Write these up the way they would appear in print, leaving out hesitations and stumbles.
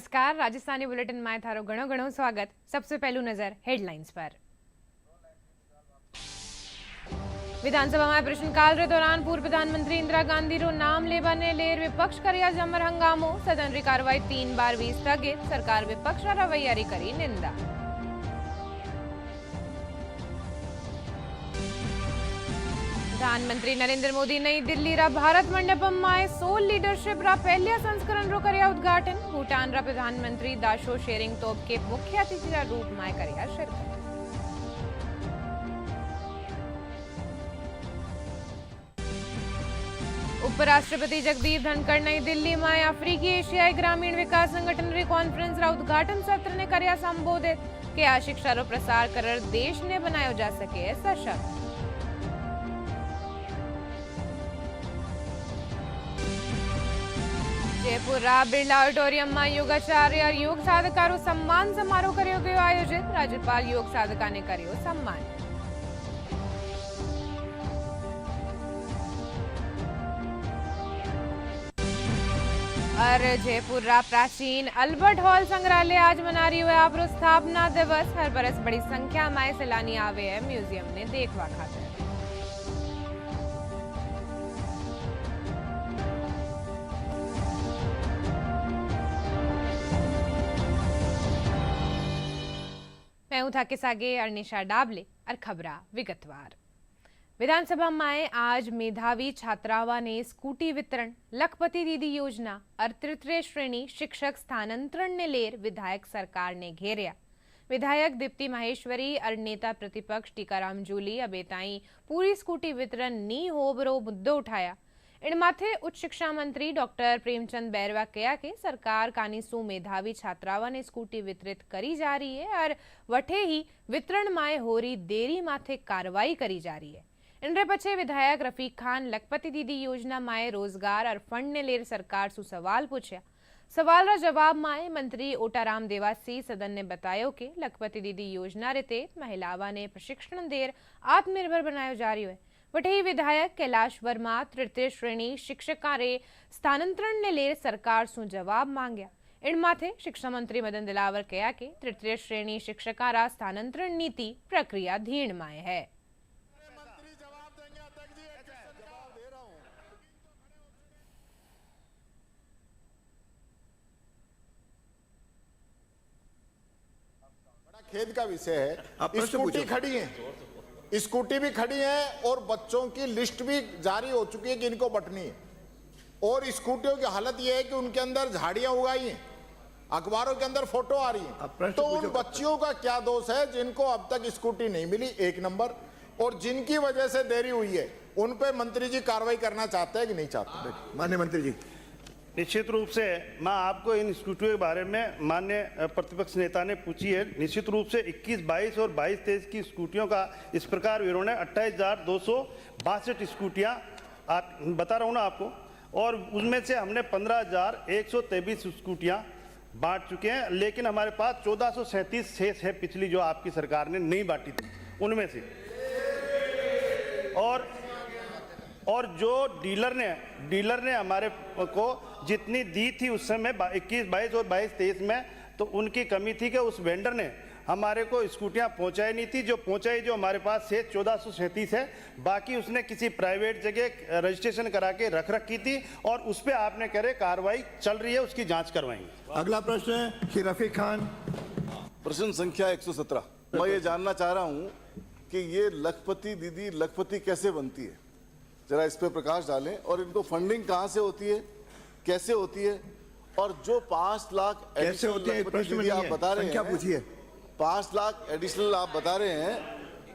नमस्कार, राजस्थानी बुलेटिन में थारो घणो घणो स्वागत। सबसे पहलू नजर हेडलाइंस पर। विधानसभा में प्रश्नकाल रे दौरान पूर्व प्रधानमंत्री इंदिरा गांधी रो नाम लेवाने लेर विपक्ष करिया जमर हंगामो। सदन री कार्रवाई 3 बार भी स्थगित। सरकार विपक्ष रा रवैया री करी निंदा। प्रधानमंत्री नरेंद्र मोदी नई दिल्ली रा भारत मंडपम में सोल लीडरशिप रा पहला संस्करण रो करिया उद्घाटन। भूटान रा प्रधानमंत्री दाशो शेरिंग तोप के मुख्य अतिथि रा रूप में करिया शिरकत। उपराष्ट्रपति जगदीप धनखड़ नई दिल्ली में अफ्रीकी एशियाई ग्रामीण विकास संगठन री कॉन्फ्रेंस रा उद्घाटन सत्र ने करिया संबोधित के आ शिक्षा रो प्रसार कर देश ने बनायो जा सके सशक्त। जयपुर बिरला ऑडिटोरियम में योगाचार्य और योग साधकारो सम्मान समारोह कर्यो गयो आयोजित। राज्यपाल योग साधका ने कर्यो सम्मान। और जयपुर प्राचीन अल्बर्ट हॉल संग्रहालय आज मना रही है आपरो स्थापना दिवस। हर बरस बड़ी संख्या में सैलानी आवे है म्यूजियम ने देखवा खातिर। मैं हूं थाके सागे अर्निशा डाबले और खबरा विगतवार। विधानसभा में आज मेधावी छात्राओं ने स्कूटी वितरण, लखपति दीदी योजना और तृतीय श्रेणी शिक्षक स्थानांतरण ने लेर विधायक सरकार ने घेरिया। विधायक दीप्ति माहेश्वरी और नेता प्रतिपक्ष टीकाराम जूली अबेताई पूरी स्कूटी वितरण नी होबरो मुद्दो उठाया। इन माथे उच्च शिक्षा मंत्री डॉक्टर प्रेमचंद बैरवा कहा कि सरकार कानीसू मेधावी छात्राओं ने स्कूटी वितरित करी जा रही है और वठे ही वितरण माए हो रही देरी माथे कार्रवाई करी जा रही है। इनरे पछे विधायक रफीक खान लखपति दीदी योजना माए रोजगार और फंड ने लेर सरकार सु सवाल पूछया। सवाल रा जवाब माए मंत्री ओटाराम देवासी सदन ने बतायो कि लखपति दीदी योजना रीते महिलावां ने प्रशिक्षण देर आत्मनिर्भर बनायो जा रही है। वही विधायक कैलाश वर्मा तृतीय श्रेणी शिक्षका रे स्थानांतरण ने लेर सरकार सु जवाब मांग्या। इन माथे शिक्षा मंत्री मदन दिलावर कहा कि तृतीय श्रेणी शिक्षका रा स्थानांतरण नीति प्रक्रिया धीण माए है। बड़ा खेद का विषय है। स्कूटी खड़ी है, स्कूटी भी खड़ी है और बच्चों की लिस्ट भी जारी हो चुकी है कि इनको बंटनी है। और स्कूटियों की हालत यह है कि उनके अंदर झाड़ियां उगाई हैं, अखबारों के अंदर फोटो आ रही है। तो उन बच्चियों का क्या दोष है जिनको अब तक स्कूटी नहीं मिली, एक नंबर, और जिनकी वजह से देरी हुई है उन पे मंत्री जी कार्रवाई करना चाहते हैं कि नहीं चाहते? माननीय मंत्री जी। निश्चित रूप से मैं आपको इन स्कूटियों के बारे में माननीय प्रतिपक्ष नेता ने पूछी है। निश्चित रूप से 21-22 और 22-23 की स्कूटियों का इस प्रकार विवरण है। 28,262 स्कूटियां बता रहा हूं ना आपको, और उनमें से हमने 15,123 स्कूटियां बांट चुके हैं। लेकिन हमारे पास 1437 शेष है पिछली जो आपकी सरकार ने नहीं बांटी थी उनमें से। और जो डीलर ने हमारे को जितनी दी थी उस समय 21-22 और 22-23 में, तो उनकी कमी थी कि उस वेंडर ने हमारे को स्कूटियां पहुंचाई नहीं थी। जो पहुंचाई जो हमारे पास से 1437 है, बाकी उसने किसी प्राइवेट जगह रजिस्ट्रेशन करा के रख रखी थी और उस पर आपने करे कार्रवाई चल रही है, उसकी जांच करवाएंगे। अगला प्रश्न है श्री रफीक खान। प्रश्न संख्या 117। मैं ये जानना चाह रहा हूं कि ये लखपति दीदी लखपति कैसे बनती है, जरा इस पे प्रकाश डालें। और इनको फंडिंग कहां से होती है, कैसे होती है, और जो 5 लाख कैसे होती है प्रश्न में आप बता रहे हैं, पूछिए। 5 लाख एडिशनल आप बता रहे हैं,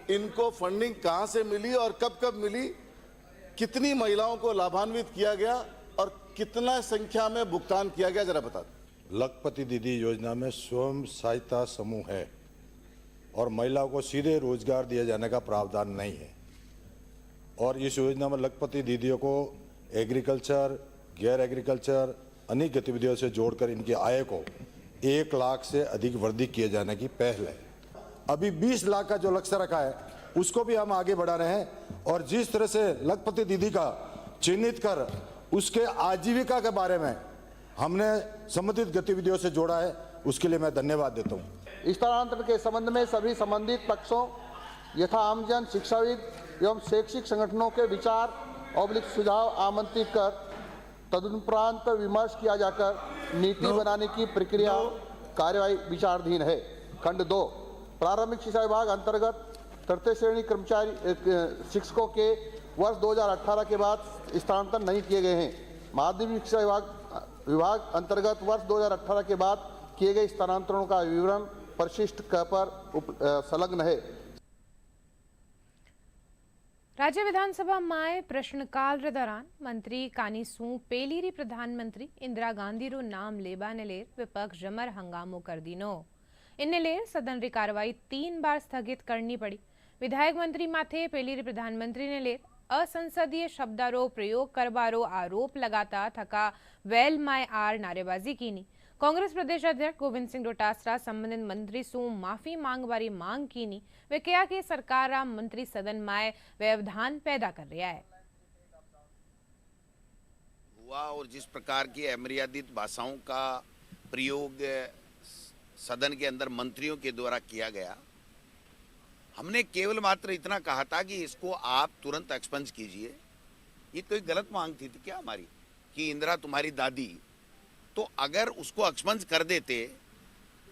इनको फंडिंग कहां से मिली और कब कब मिली, कितनी महिलाओं को लाभान्वित किया गया और कितना संख्या में भुगतान किया गया, जरा बता दें। लखपति दीदी योजना में स्वयं सहायता समूह है और महिलाओं को सीधे रोजगार दिए जाने का प्रावधान नहीं है। और इस योजना में लखपति दीदियों को एग्रीकल्चर, गैर एग्रीकल्चर अनेक गतिविधियों से जोड़कर इनकी आय को 1 लाख से अधिक वृद्धि किए जाने की पहल है। अभी 20 लाख का जो लक्ष्य रखा है उसको भी हम आगे बढ़ा रहे हैं। और जिस तरह से लखपति दीदी का चिन्हित कर उसके आजीविका के बारे में हमने संबंधित गतिविधियों से जोड़ा है, उसके लिए मैं धन्यवाद देता हूँ। स्थानांतरण के संबंध में सभी संबंधित पक्षों यथा आमजन, शिक्षाविद एवं शैक्षिक संगठनों के विचार और सुझाव आमंत्रित कर तदुपरांत विमर्श किया जाकर नीति बनाने की प्रक्रिया कार्यवाही विचाराधीन है। खंड 2, प्रारंभिक शिक्षा विभाग अंतर्गत तृतीय श्रेणी कर्मचारी शिक्षकों के वर्ष 2018 के बाद स्थानांतरण नहीं किए गए हैं। माध्यमिक शिक्षा विभाग अंतर्गत वर्ष 2018 के बाद किए गए स्थानांतरणों का विवरण परिशिष्ट क पर संलग्न है। राज्य विधानसभा में प्रश्नकाल दौरान मंत्री कानीसू पेलीरी प्रधानमंत्री इंदिरा गांधी रो नाम लेबा ने लेर विपक्ष जमर हंगामो कर दीनो। इनने लेर सदन री कार्रवाई 3 बार स्थगित करनी पड़ी। विधायक मंत्री माथे पेलीरी प्रधानमंत्री ने लेर असंसदीय शब्दारो प्रयोग करवारो आरोप लगाता थका वेल माय आर नारेबाजी कीनी। कांग्रेस प्रदेश अध्यक्ष गोविंद सिंह डोटासरा संबंधित मंत्री सु माफी मांगवारी मांग कीनी। वे कहा कि सरकार मंत्री सदन में व्यवधान पैदा कर रहा है हुआ और जिस प्रकार की अमर्यादित भाषाओं का प्रयोग सदन के अंदर मंत्रियों के द्वारा किया गया, हमने केवल मात्र इतना कहा था कि इसको आप तुरंत एक्सपंज कीजिए। ये कोई गलत मांग थी क्या हमारी कि इंदिरा तुम्हारी दादी, तो अगर उसको एक्सपंज कर देते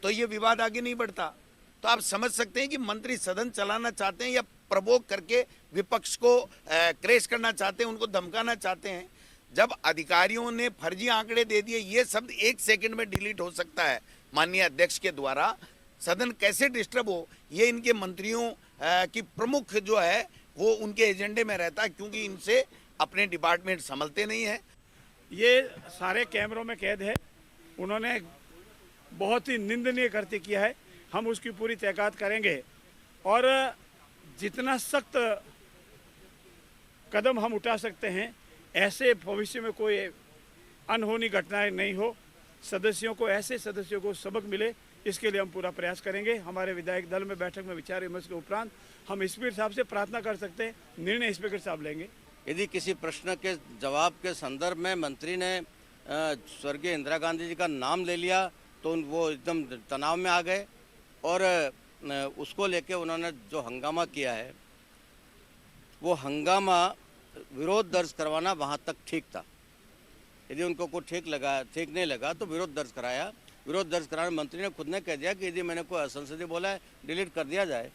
तो ये विवाद आगे नहीं बढ़ता। तो आप समझ सकते हैं कि मंत्री सदन चलाना चाहते हैं या प्रवोक करके विपक्ष को क्रेश करना चाहते हैं, उनको धमकाना चाहते हैं। जब अधिकारियों ने फर्जी आंकड़े दे दिए, ये शब्द 1 सेकंड में डिलीट हो सकता है माननीय अध्यक्ष के द्वारा, सदन कैसे डिस्टर्ब हो, ये इनके मंत्रियों की प्रमुख जो है वो उनके एजेंडे में रहता है, क्योंकि इनसे अपने डिपार्टमेंट संभलते नहीं है। ये सारे कैमरों में कैद है। उन्होंने बहुत ही निंदनीय कृत्य किया है। हम उसकी पूरी तहकीकात करेंगे और जितना सख्त कदम हम उठा सकते हैं, ऐसे भविष्य में कोई अनहोनी घटनाएं नहीं हो, सदस्यों को ऐसे सदस्यों को सबक मिले, इसके लिए हम पूरा प्रयास करेंगे। हमारे विधायक दल में बैठक में विचार विमर्श के उपरांत हम स्पीकर साहब से प्रार्थना कर सकते हैं, निर्णय स्पीकर साहब लेंगे। यदि किसी प्रश्न के जवाब के संदर्भ में मंत्री ने स्वर्गीय इंदिरा गांधी जी का नाम ले लिया तो वो एकदम तनाव में आ गए और उसको लेके उन्होंने जो हंगामा किया है, वो हंगामा विरोध दर्ज करवाना वहाँ तक ठीक था। यदि उनको कुछ ठीक नहीं लगा तो विरोध दर्ज कराया। विरोध दर्ज कराने मंत्री ने खुद ने कह दिया कि यदि मैंने कोई असंसदीय बोला है डिलीट कर दिया जाए।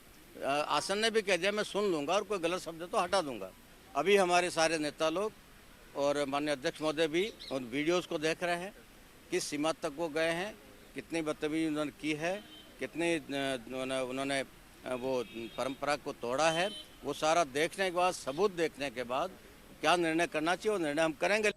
आसन ने भी कह दिया मैं सुन लूँगा और कोई गलत शब्द तो हटा दूंगा। अभी हमारे सारे नेता लोग और माननीय अध्यक्ष महोदय भी उन वीडियोस को देख रहे हैं, किस सीमा तक वो गए हैं, कितनी बदतमीजी उन्होंने की है, कितनी उन्होंने वो परंपरा को तोड़ा है। वो सारा देखने के बाद, सबूत देखने के बाद क्या निर्णय करना चाहिए वो निर्णय हम करेंगे।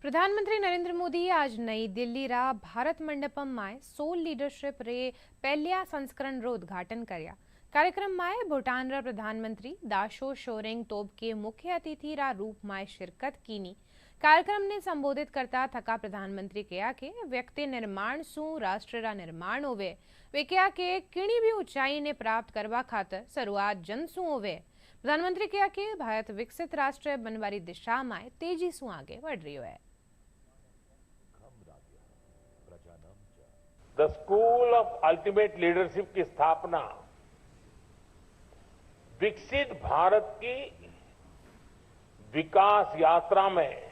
प्रधानमंत्री नरेंद्र मोदी आज नई दिल्ली रा भारत मंडपम में सोल लीडरशिप रे पहलिया संस्करण रो उद्घाटन करया। कार्यक्रम में भूटान रा प्रधानमंत्री दाशो शोरेंग तोब के मुख्य अतिथि रा रूप में शिरकत कीनी। कार्यक्रम ने संबोधित करता थका प्रधानमंत्री कहा कि व्यक्ति निर्माण सु राष्ट्र रा निर्माण होवे। वे कहा कि किणी भी ऊंचाई ने प्राप्त करवा खातर शुरुआत जन सु होवे। प्रधानमंत्री कहा कि भारत विकसित राष्ट्र बनवारी दिशा में तेजी सु आगे बढ़ रही है। The school of ultimate leadership की स्थापना विकसित भारत की विकास यात्रा में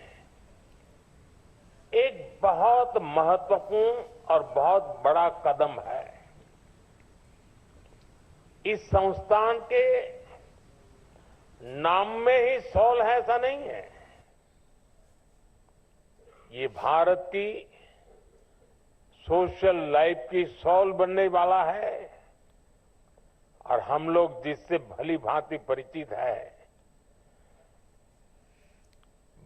एक बहुत महत्वपूर्ण और बहुत बड़ा कदम है। इस संस्थान के नाम में ही सोल है ऐसा नहीं है। ये भारत की सोशल लाइफ की सोल बनने वाला है और हम लोग जिससे भली भांति परिचित है,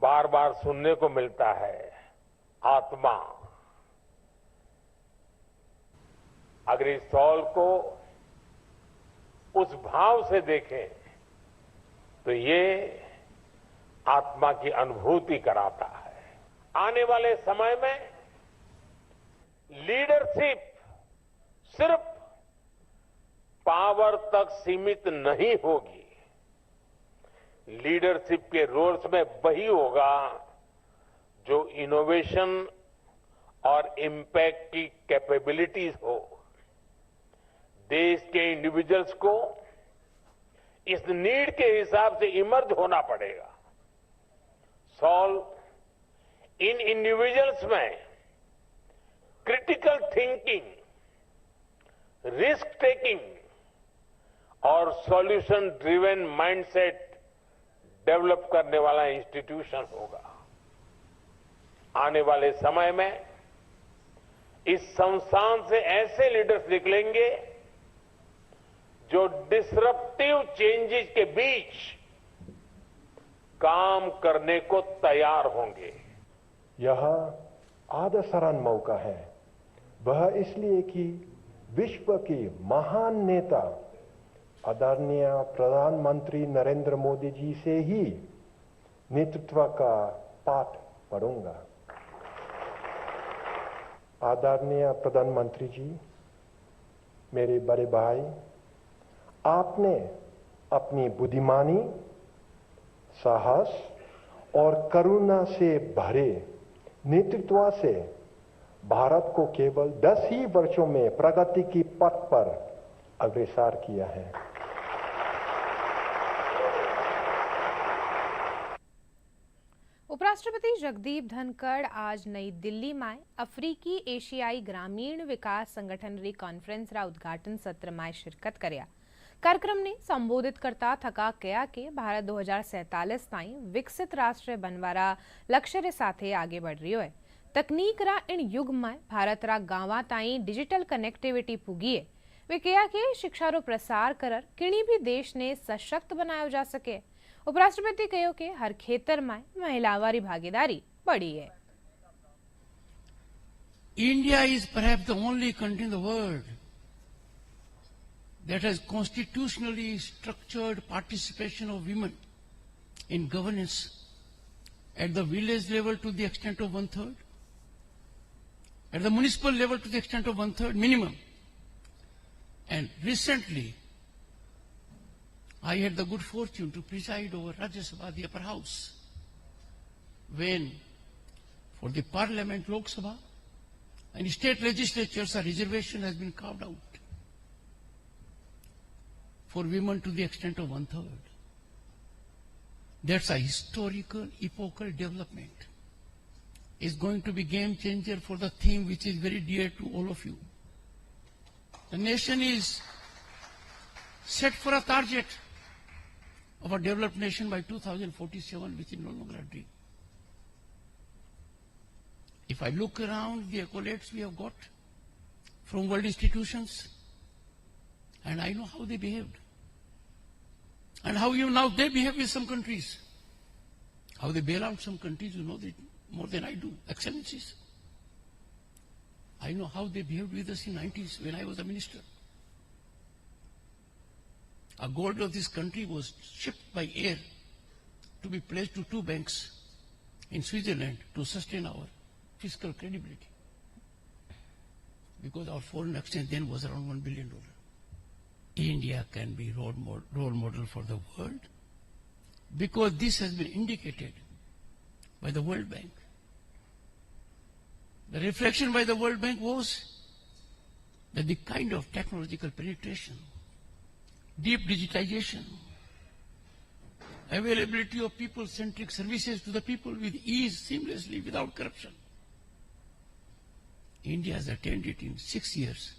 बार बार सुनने को मिलता है, आत्मा। अगर इस सोल को उस भाव से देखें तो ये आत्मा की अनुभूति कराता है। आने वाले समय में लीडरशिप सिर्फ पावर तक सीमित नहीं होगी। लीडरशिप के रोल्स में वही होगा जो इनोवेशन और इम्पैक्ट की कैपेबिलिटीज हो, देश के इंडिविजुअल्स को इस नीड के हिसाब से इमर्ज होना पड़ेगा। सॉल्व इन इंडिविजुअल्स में क्रिटिकल थिंकिंग, रिस्क टेकिंग और सॉल्यूशन ड्रिवन माइंडसेट डेवलप करने वाला इंस्टीट्यूशन होगा। आने वाले समय में इस संस्थान से ऐसे लीडर्स निकलेंगे जो डिसरप्टिव चेंजेस के बीच काम करने को तैयार होंगे। यह आदर्शरान मौका है, वह इसलिए कि विश्व के महान नेता आदरणीय प्रधानमंत्री नरेंद्र मोदी जी से ही नेतृत्व का पाठ पढ़ूंगा। आदरणीय प्रधानमंत्री जी, मेरे बड़े भाई, आपने अपनी बुद्धिमानी, साहस और करुणा से भरे नेतृत्व से भारत को केवल 10 ही वर्षों में प्रगति की पथ पर अग्रसर किया है। उपराष्ट्रपति जगदीप धनखड़ आज नई दिल्ली में अफ्रीकी एशियाई ग्रामीण विकास संगठन री कॉन्फ्रेंस रा उद्घाटन सत्र में शिरकत कर्या। कार्यक्रम ने संबोधित करता थका कया के भारत 2047 ताई विकसित राष्ट्र बनवारा लक्ष्य रे साथे आगे बढ़ रही है। तकनीक रा इन युग में भारत रा गांवा ताई डिजिटल कनेक्टिविटी पुगी है। वे कया के शिक्षा रो प्रसार कर किणी भी देश ने सशक्त बनायो जा सके। उपराष्ट्रपति कहो के हर खेतर में महिलावारी भागीदारी बढ़ी है। India is perhaps the only country in the world that has constitutionally structured participation of women in governance at the village level to the extent of 1/3, at the municipal level to the extent of 1/3 minimum. And recently, I had the good fortune to preside over Rajya Sabha, the upper house, when for the parliament, Lok Sabha, and state legislatures, a reservation has been carved out for women to the extent of 1/3. That's a historical, epochal development. It's going to be game changer for the theme which is very dear to all of you. The nation is set for a target of a developed nation by 2047, which is no longer a dream. If I look around the accolades we have got from world institutions, and I know how they behaved, and how you now they behave with some countries, how they bail out some countries, you know that more than I do, excellencies. I know how they behaved with us in 90s when I was a minister. A gold of this country was shipped by air to be placed to 2 banks in Switzerland to sustain our fiscal credibility, because our foreign exchange then was around $1 billion. India can be role model for the world, because this has been indicated by the World Bank. The reflection by the World Bank was that the kind of technological penetration, deep digitization, availability of people-centric services to the people with ease, seamlessly, without corruption. India has attained it in 6 years,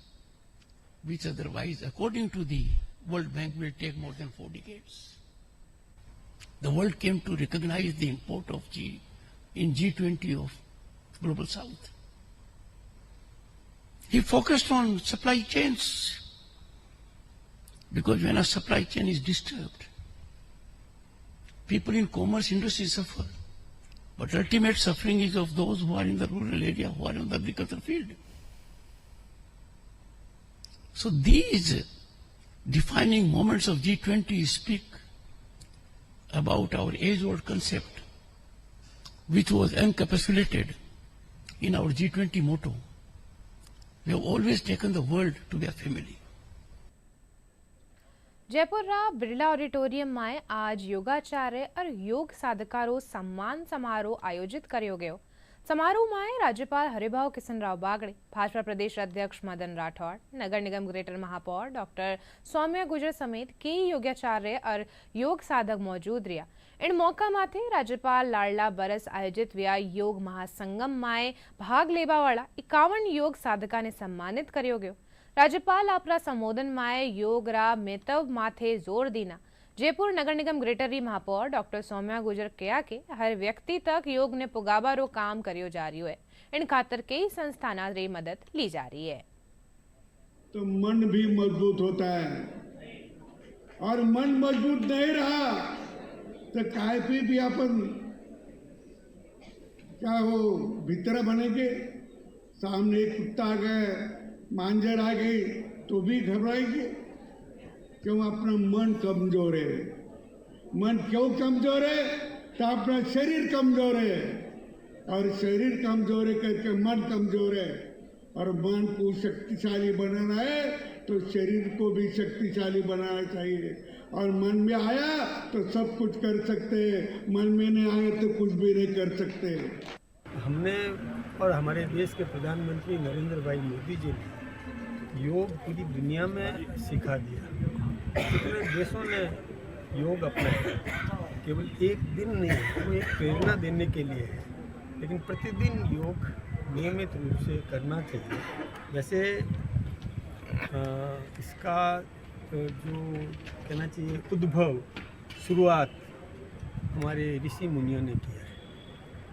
which otherwise, according to the World Bank, will take more than 4 decades. The world came to recognize the import of in G20 of Global South. He focused on supply chains, because when a supply chain is disturbed, people in commerce industry suffer. But ultimate suffering is of those who are in the rural area, who are in the agricultural field. So these defining moments of G20 speak about our age-old concept, which was encapsulated in our G20 motto. We have always taken the world to be a family. Jaipur रा Birla auditorium में आज योगाचार्य और योग साधकारो सम्मान समारोह आयोजित कर्यो गयो। समारोह में आए राज्यपाल हरिभाऊ किशनराव बागड़े, भाजपा प्रदेश अध्यक्ष मदन राठौड़, नगर निगम ग्रेटर महापौर डॉक्टर सौम्या गुजर समेत कई योगाचार्य और योग साधक मौजूद रहा। इन मौका माथे राज्यपाल लाडला बरस आयोजित व्या योग महासंगम में भाग लेवा वाला 51 योग साधका ने सम्मानित कर्यो गयो। राज्यपाल अपना संबोधन में योग रा महत्व माथे जोर दीना। जयपुर नगर निगम ग्रेटर री महापौर डॉक्टर सौम्या गुजर कहा कि हर व्यक्ति तक योग ने पुगावा रो काम करियो जा रही है। इन खातर कई संस्थाना री मदद ली जा रही है। तो मन भी मजबूत होता है, और मन मजबूत नहीं रहा तो काय भी अपन क्या हो भीतर बनेंगे। सामने एक कुत्ता आ गया, मांजर आ गई तो भी घबराएंगे, क्यों? अपना मन कमजोर है। मन क्यों कमजोर है? तो अपना शरीर कमजोर है, और शरीर कमजोर है करके मन कमजोर है। और मन को शक्तिशाली बनाना है तो शरीर को भी शक्तिशाली बनाना चाहिए। और मन में आया तो सब कुछ कर सकते हैं, मन में नहीं आया तो कुछ भी नहीं कर सकते। हमने और हमारे देश के प्रधानमंत्री नरेंद्र भाई मोदी जी ने योग पूरी दुनिया में सिखा दिया। पूरे देशों ने योग अपनाया, केवल एक दिन नहीं, वो एक प्रेरणा देने के लिए है, लेकिन प्रतिदिन योग नियमित रूप से करना चाहिए। वैसे इसका जो कहना चाहिए उद्भव शुरुआत हमारे ऋषि मुनियों ने किया है,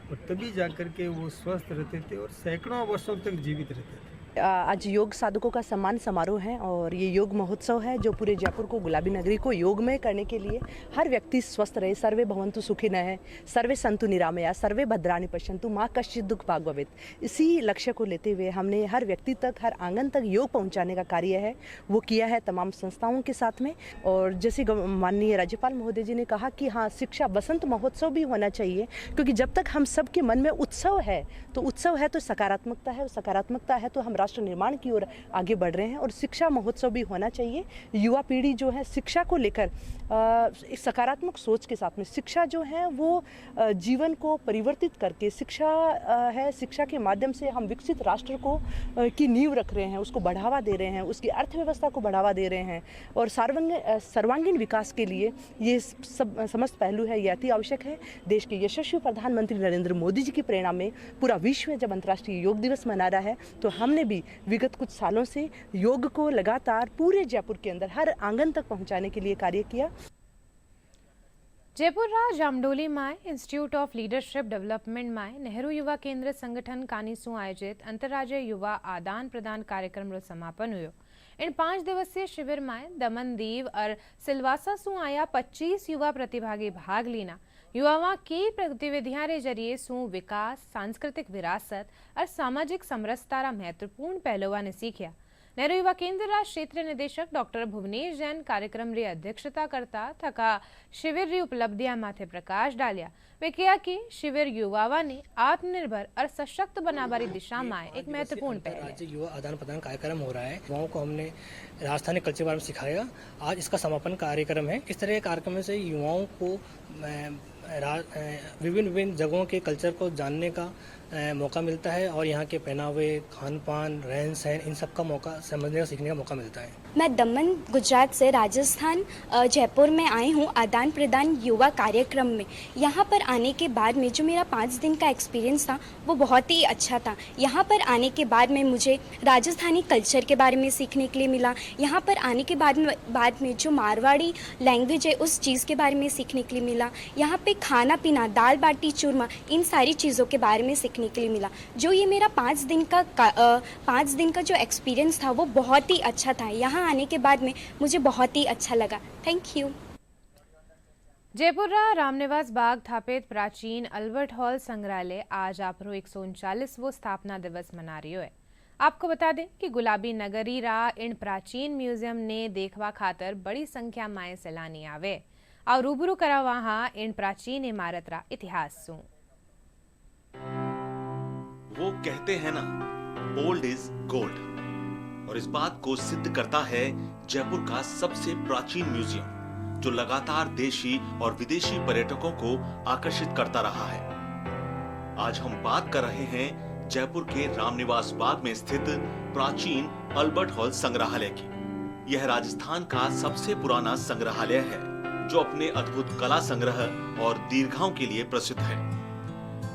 और तभी जाकर के वो स्वस्थ रहते थे और सैकड़ों वर्षों तक जीवित रहते थे। आज योग साधकों का सम्मान समारोह है और ये योग महोत्सव है जो पूरे जयपुर को, गुलाबी नगरी को योगमय करने के लिए हर व्यक्ति स्वस्थ रहे, सर्वे भवन्तु सुखिनः, सर्वे सन्तु निरामया, सर्वे भद्राणि पश्यन्तु, माँ कश्चित् दुःख भाग् भवेत्। इसी लक्ष्य को लेते हुए हमने हर व्यक्ति तक, हर आंगन तक योग पहुँचाने का कार्य है वो किया है तमाम संस्थाओं के साथ में। और जैसे माननीय राज्यपाल महोदय जी ने कहा कि हाँ, शिक्षा बसंत महोत्सव भी होना चाहिए, क्योंकि जब तक हम सबके मन में उत्सव है तो सकारात्मकता है, और सकारात्मकता है तो हम राष्ट्र निर्माण की ओर आगे बढ़ रहे हैं। और शिक्षा महोत्सव भी होना चाहिए। युवा पीढ़ी जो है शिक्षा को लेकर एक सकारात्मक सोच के साथ में, शिक्षा जो है वो जीवन को परिवर्तित करके, शिक्षा के माध्यम से हम विकसित राष्ट्र को की नींव रख रहे हैं, उसको बढ़ावा दे रहे हैं, उसकी अर्थव्यवस्था को बढ़ावा दे रहे हैं, और सर्वांगीण विकास के लिए ये सब समस्त पहलू है, ये अति आवश्यक है। देश के यशस्वी प्रधानमंत्री नरेंद्र मोदी जी की प्रेरणा में पूरा विश्व जब अंतर्राष्ट्रीय योग दिवस मना रहा है, तो हमने भी विगत कुछ सालों से योग को लगातार पूरे जयपुर के अंदर हर आंगन तक पहुंचाने के लिए कार्य किया। जयपुर रा जामडोली में इंस्टीट्यूट ऑफ लीडरशिप डेवलपमेंट में नेहरू युवा केंद्र संगठन कानीसू आयोजित अंतर्राज्यीय युवा आदान प्रदान कार्यक्रम रो समापन हुयो। इन 5 दिवसीय शिविर में दमन, दीव और सिलवासा सु आया 25 युवा प्रतिभागी भाग लीना। युवाओं की गतिविधियां रे जरिए सु विकास, सांस्कृतिक विरासत और सामाजिक समरसता रा महत्वपूर्ण पहलुओं ने सीखा। नेहरू युवा केंद्र रा क्षेत्रीय निदेशक डॉक्टर भुवनेश जैन कार्यक्रम री अध्यक्षता करता थका शिविर री उपलब्धियां माथे प्रकाश डालिया। वे कहा कि शिविर युवाओं ने आत्मनिर्भर और सशक्त बनाने की दिशा में एक महत्वपूर्ण पहल है। युवा आदान प्रदान कार्यक्रम हो रहा है, युवाओं को हमने राजस्थानी कल्चर के बारे में सिखाया। आज इसका समापन कार्यक्रम है। इस तरह के कार्यक्रम से युवाओं को विभिन्न जगहों के कल्चर को जानने का मौका मिलता है, और यहाँ के पहनावे, खान पान, रहन सहन, इन सब का मौका समझने और सीखने का मौका मिलता है। मैं दमन, गुजरात से राजस्थान जयपुर में आई हूँ आदान प्रदान युवा कार्यक्रम में। यहाँ पर आने के बाद में जो मेरा 5 दिन का एक्सपीरियंस था वो बहुत ही अच्छा था। यहाँ पर आने के बाद में मुझे राजस्थानी कल्चर के बारे में सीखने के लिए मिला। यहाँ पर आने के बाद में जो मारवाड़ी लैंग्वेज है उस चीज़ के बारे में सीखने के लिए मिला। यहाँ पे खाना पीना, दाल बाटी चूरमा, इन सारी चीज़ों के बारे में सीखने के लिए मिला। जो ये मेरा 5 दिन का जो एक्सपीरियंस था वो बहुत ही अच्छा था। यहाँ आने के बाद में मुझे बहुत ही अच्छा लगा। Thank you. जयपुर रा रामनिवास बाग स्थापित प्राचीन अल्बर्ट हॉल संग्रहालय आज आपरो 139वां स्थापना दिवस मना रही है। आपको बता दें कि गुलाबी नगरी रा इन प्राचीन म्यूजियम ने देखवा खातर बड़ी संख्या में सैलानी आवे और रूबरू करा वहां इन प्राचीन इमारत रा इतिहास सु। वो कहते हैं ना, ओल्ड इज गोल्ड, और इस बात को सिद्ध करता है जयपुर का सबसे प्राचीन म्यूजियम, जो लगातार देशी और विदेशी पर्यटकों को आकर्षित करता रहा है। आज हम बात कर रहे हैं जयपुर के रामनिवास बाग में स्थित प्राचीन अल्बर्ट हॉल संग्रहालय की। यह राजस्थान का सबसे पुराना संग्रहालय है जो अपने अद्भुत कला संग्रह और दीर्घाओं के लिए प्रसिद्ध है।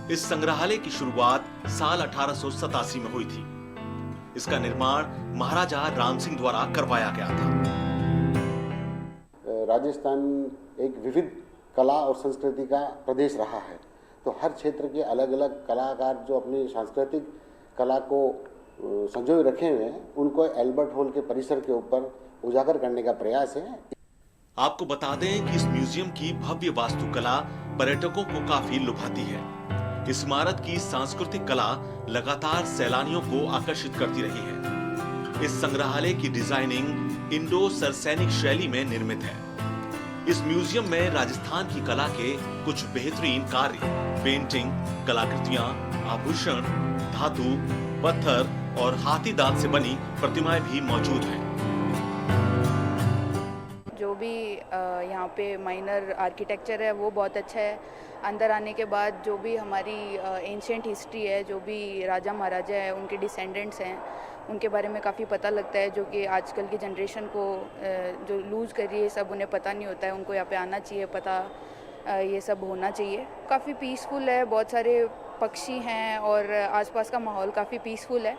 इस संग्रहालय की शुरुआत साल 1887 में हुई थी। इसका निर्माण महाराजा राम सिंह द्वारा करवाया गया था। राजस्थान एक विविध कला और संस्कृति का प्रदेश रहा है, तो हर क्षेत्र के अलग अलग कलाकार जो अपनी सांस्कृतिक कला को संजोए रखे हुए हैं, उनको एल्बर्ट हॉल के परिसर के ऊपर उजागर करने का प्रयास है। आपको बता दें कि इस म्यूजियम की भव्य वास्तुकला पर्यटकों को काफी लुभाती है। इस इमारत की सांस्कृतिक कला लगातार सैलानियों को आकर्षित करती रही है। इस संग्रहालय की डिजाइनिंग इंडो सरसैनिक शैली में निर्मित है। इस म्यूजियम में राजस्थान की कला के कुछ बेहतरीन कार्य, पेंटिंग, कलाकृतियां, आभूषण, धातु, पत्थर और हाथी दांत से बनी प्रतिमाएं भी मौजूद हैं। जो भी यहाँ पे माइनर आर्किटेक्चर है वो बहुत अच्छा है। अंदर आने के बाद जो भी हमारी एंशिएंट हिस्ट्री है, जो भी राजा महाराजा है, उनके डिसेंडेंट्स हैं, उनके बारे में काफ़ी पता लगता है, जो कि आजकल की जनरेशन को जो लूज़ कर रही है, सब उन्हें पता नहीं होता है। उनको यहाँ पे आना चाहिए, पता ये सब होना चाहिए। काफ़ी पीसफुल है, बहुत सारे पक्षी हैं और आसपास का माहौल काफ़ी पीसफुल है।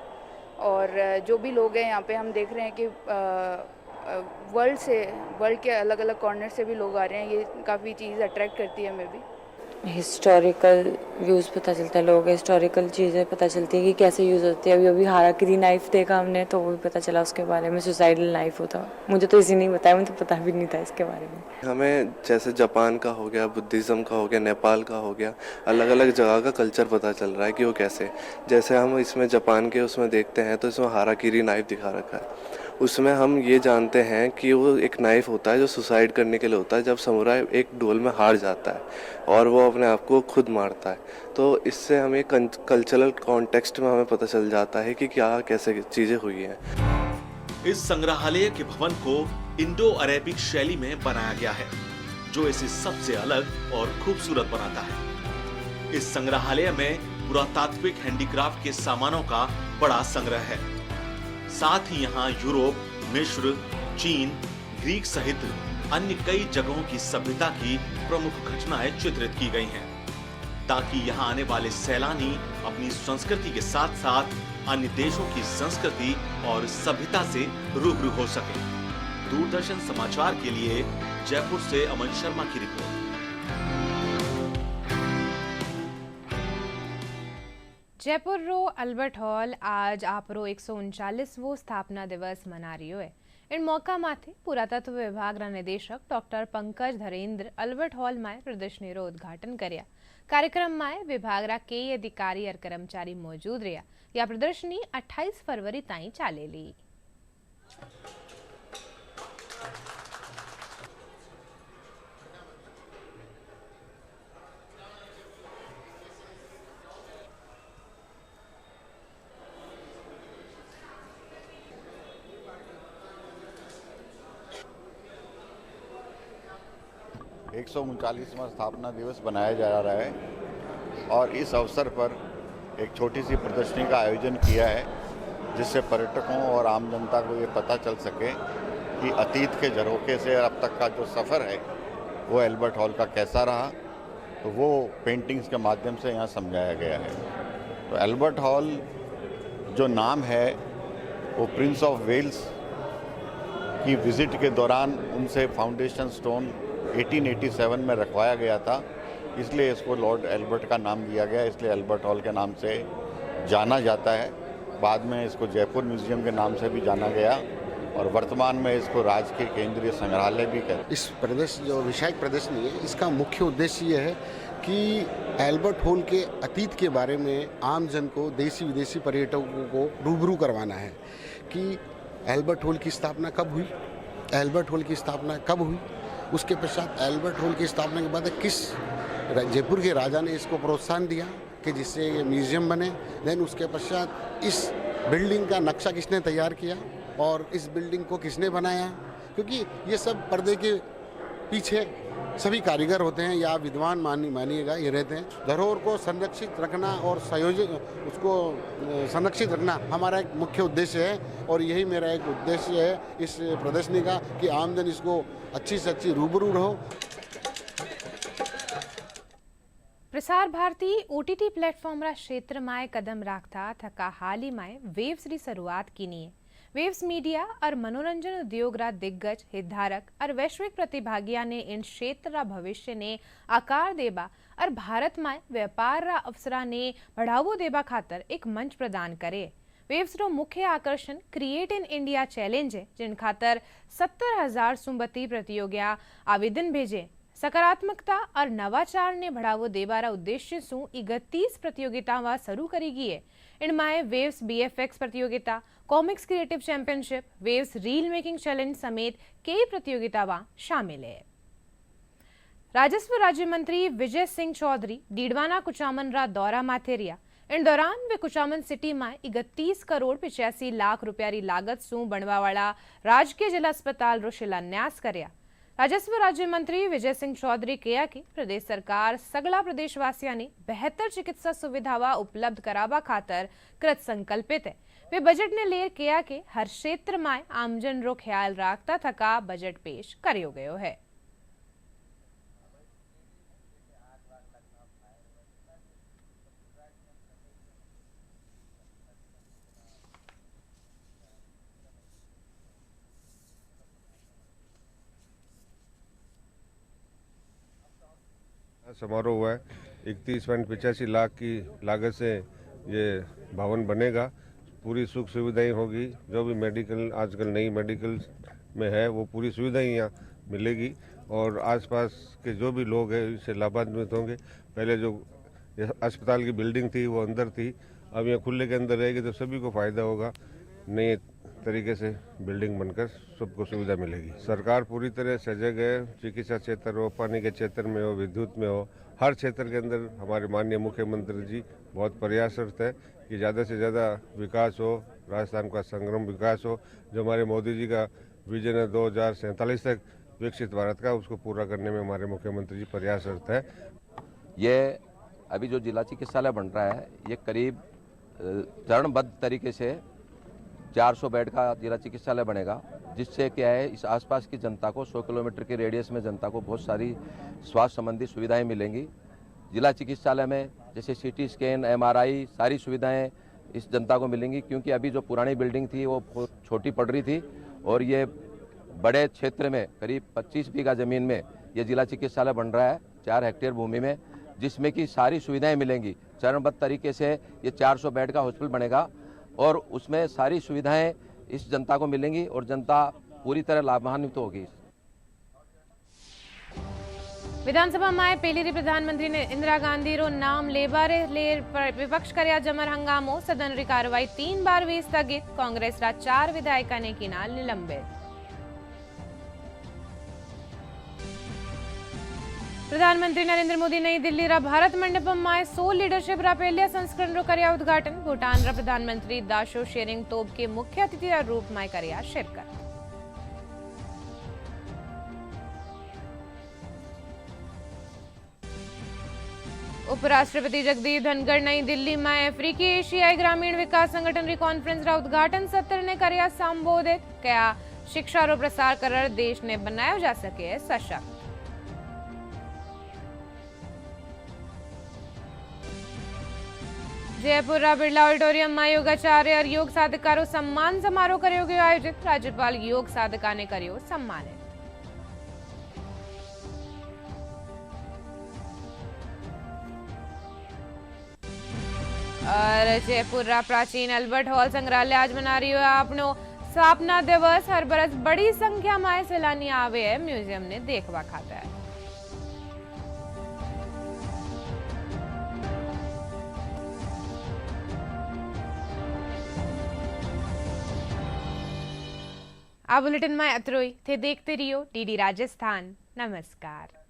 और जो भी लोग हैं यहाँ पे, हम देख रहे हैं कि वर्ल्ड के अलग अलग कॉर्नर से भी लोग आ रहे हैं। ये काफ़ी चीज़ अट्रैक्ट करती है हमें भी। हिस्टोरिकल व्यूज़ पता चलता है, लोगों के हिस्टोरिकल चीज़ें पता चलती है कि कैसे यूज़ होती है। अभी हाराकिरी नाइफ देखा हमने, तो वो भी पता चला उसके बारे में। सुसाइडल नाइफ होता, मुझे तो इसी नहीं बताया, मुझे तो पता भी नहीं था इसके बारे में। हमें जैसे जापान का हो गया, बुद्धिज़्म का हो गया, नेपाल का हो गया, अलग अलग जगह का कल्चर पता चल रहा है कि वो कैसे। जैसे हम इसमें जापान के उसमें देखते हैं तो इसमें हाराकिरी नाइफ दिखा रखा है। उसमें हम ये जानते हैं कि वो एक नाइफ होता है जो सुसाइड करने के लिए होता है, जब समुराई एक डुएल में हार जाता है और वो अपने आप को खुद मारता है। तो इससे हमें कल्चरल कॉन्टेक्स्ट में हमें पता चल जाता है कि क्या कैसे चीज़ें हुई हैं। इस संग्रहालय के भवन को इंडो अरेबिक शैली में बनाया गया है, जो इसे सबसे अलग और खूबसूरत बनाता है। इस संग्रहालय में पुरातात्विक हैंडीक्राफ्ट के सामानों का बड़ा संग्रह है। साथ ही यहाँ यूरोप, मिस्र, चीन, ग्रीक सहित अन्य कई जगहों की सभ्यता की प्रमुख घटनाएं चित्रित की गई हैं, ताकि यहाँ आने वाले सैलानी अपनी संस्कृति के साथ साथ अन्य देशों की संस्कृति और सभ्यता से रूबरू हो सके। दूरदर्शन समाचार के लिए जयपुर से अमन शर्मा की रिपोर्ट। जयपुर रो अल्बर्ट हॉल आज आपरो 139वो स्थापना दिवस मना रह्यो है। इन मौका माथे पुरातत्व विभाग निदेशक doctor Pankaj Dharendra Albert hall में प्रदर्शनी रो उद्घाटन कर्या। कार्यक्रम में विभाग रा कई अधिकारी और कर्मचारी मौजूद रहा। यह प्रदर्शनी 28 फरवरी ताईं चालेली। एक 139वां स्थापना दिवस मनाया जा रहा है और इस अवसर पर एक छोटी सी प्रदर्शनी का आयोजन किया है, जिससे पर्यटकों और आम जनता को ये पता चल सके कि अतीत के झरोखे से अब तक का जो सफ़र है वो एल्बर्ट हॉल का कैसा रहा, तो वो पेंटिंग्स के माध्यम से यहाँ समझाया गया है। तो एल्बर्ट हॉल जो नाम है वो प्रिंस ऑफ वेल्स की विज़िट के दौरान उनसे फाउंडेशन स्टोन 1887 में रखवाया गया था, इसलिए इसको लॉर्ड एल्बर्ट का नाम दिया गया, इसलिए एल्बर्ट हॉल के नाम से जाना जाता है। बाद में इसको जयपुर म्यूजियम के नाम से भी जाना गया और वर्तमान में इसको राजकीय केंद्रीय संग्रहालय भी कहते हैं। इस प्रदर्शनी जो विषयक प्रदर्शनी है, इसका मुख्य उद्देश्य ये है कि एल्बर्ट हॉल के अतीत के बारे में आम जन को, देशी विदेशी पर्यटकों को रूबरू करवाना है कि एल्बर्ट हॉल की स्थापना कब हुई, एल्बर्ट हॉल की स्थापना कब हुई, उसके पश्चात एल्बर्ट हॉल की स्थापना के बाद किस जयपुर के राजा ने इसको प्रोत्साहन दिया कि जिससे ये म्यूजियम बने। देन उसके पश्चात इस बिल्डिंग का नक्शा किसने तैयार किया और इस बिल्डिंग को किसने बनाया, क्योंकि ये सब पर्दे के पीछे सभी कारीगर होते हैं या विद्वान मानिएगा ये रहते हैं। धरोहर को संरक्षित रखना और उसको संरक्षित रखना हमारा एक मुख्य उद्देश्य है और यही मेरा एक उद्देश्य है इस प्रदर्शनी का कि आमजन इसको अच्छी से अच्छी रूबरू रहो। પ્રસાર ભારતી ઓટીટી પ્લેટફોર્મના ક્ષેત્રમાં કદમ રાખતા થકા હાલીમાં વેવ્સની શરૂઆત कीनी है। वेव्स मीडिया और मनोरंजन उद्योग रा दिग्गज हितधारक और वैश्विक प्रतिभागिया ने इन क्षेत्र रा भविष्य ने आकार देबा और भारत में व्यापार रा अवसरा ने बढ़ावो देबा खातर एक मंच प्रदान करे। वेव्स रो मुख्य आकर्षण क्रिएट इन इंडिया चैलेंज है, जिन खातर 70,000 सुंबती प्रतियोगिया आवेदन भेजे। सकारात्मकता और नवाचार ने बढ़ावो देवारा उद्देश्य सु 31 प्रतियोगितावां शुरू करी गई है। इनमें वेव्स BFX प्रतियोगिता, comics creative championship, waves reel making challenge समेत कई प्रतियोगितावां शामिल है। राजस्व राज्य मंत्री विजय सिंह चौधरी डीडवाना कुचामन रा दौरा माथे रिया। इन दौरान वे कुचामन सिटी में 31 करोड़ 85 लाख रुपया री लागत सु बनवा वाला राजकीय जिला अस्पताल रो शिलान्यास कर्या। राजस्व राज्य मंत्री विजय सिंह चौधरी कहा कि प्रदेश सरकार सगला प्रदेशवासियों ने बेहतर चिकित्सा सुविधावां उपलब्ध करावा खातर कृत संकल्पित है। वे बजट ने लेर कहा कि हर क्षेत्र में आमजन रो ख्याल रखता थका बजट पेश कर्यो गयो है। समारोह हुआ है। 31.85 लाख की लागत से ये भवन बनेगा। पूरी सुख सुविधाएं होगी। जो भी मेडिकल आजकल नई मेडिकल में है वो पूरी सुविधाएं यहाँ मिलेगी और आसपास के जो भी लोग हैं इससे लाभान्वित होंगे। पहले जो अस्पताल की बिल्डिंग थी वो अंदर थी, अब यहाँ खुले के अंदर रहेगी तो सभी को फायदा होगा। नए तरीके से बिल्डिंग बनकर सबको सुविधा मिलेगी। सरकार पूरी तरह सजग है। चिकित्सा क्षेत्र हो, पानी के क्षेत्र में हो, विद्युत में हो, हर क्षेत्र के अंदर हमारे माननीय मुख्यमंत्री जी बहुत प्रयासरत है कि ज़्यादा से ज़्यादा विकास हो, राजस्थान का संग्राम विकास हो। जो हमारे मोदी जी का विजन है 2047 तक विकसित भारत का, उसको पूरा करने में हमारे मुख्यमंत्री जी प्रयासरत है। ये अभी जो जिला चिकित्सालय बन रहा है ये करीब चरणबद्ध तरीके से 400 बेड का जिला चिकित्सालय बनेगा, जिससे क्या है इस आसपास की जनता को 100 किलोमीटर के रेडियस में जनता को बहुत सारी स्वास्थ्य संबंधी सुविधाएं मिलेंगी। जिला चिकित्सालय में जैसे CT स्कैन, MRI सारी सुविधाएं इस जनता को मिलेंगी, क्योंकि अभी जो पुरानी बिल्डिंग थी वो बहुत छोटी पड़ रही थी और ये बड़े क्षेत्र में करीब 25 बीघा ज़मीन में ये जिला चिकित्सालय बन रहा है, 4 हेक्टेयर भूमि में, जिसमें कि सारी सुविधाएँ मिलेंगी। चरणबद्ध तरीके से ये 400 बेड का हॉस्पिटल बनेगा और उसमें सारी सुविधाएं इस जनता को मिलेंगी और जनता पूरी तरह लाभान्वित होगी। विधानसभा में पहली प्रधानमंत्री ने इंदिरा गांधी रो नाम लेबारे लेर विपक्ष कर्या जमर हंगामो। सदन री कार्रवाई 3 बार हुई स्थगित। कांग्रेस रा 4 विधायिका ने कीना निलंबित। प्रधानमंत्री नरेंद्र मोदी नई दिल्ली रा भारत मंडपम में 100 लीडरशिप रा पहले संस्करण रो कर्या उद्घाटन। भूटान रा प्रधानमंत्री दाशो शेरिंग तोब के मुख्य अतिथि रा रूप में कर्या शिरकत। उपराष्ट्रपति जगदीप धनखड़ नई दिल्ली में अफ्रीकी एशियाई ग्रामीण विकास संगठन री कॉन्फ्रेंस रा उद्घाटन सत्र ने कर्या संबोधित। क्या शिक्षा रो प्रसार कर देश ने बनाया जा सके सशक्त। जयपुर बिरला ऑडिटोरियम में योगाचार्य और योग साधकारो सम्मान समारोह कर्यो गयो आयोजित। राज्यपाल योग साधका ने कर्यो सम्मानित। और जयपुर प्राचीन अल्बर्ट हॉल संग्रहालय आज मना रही है अपनो स्थापना दिवस। हर बरस बड़ी संख्या में सैलानी आवे है म्यूजियम ने देखवा खाता है। आ बुलेटिन में अतरोई थे। देखते रहियो DD राजस्थान। नमस्कार।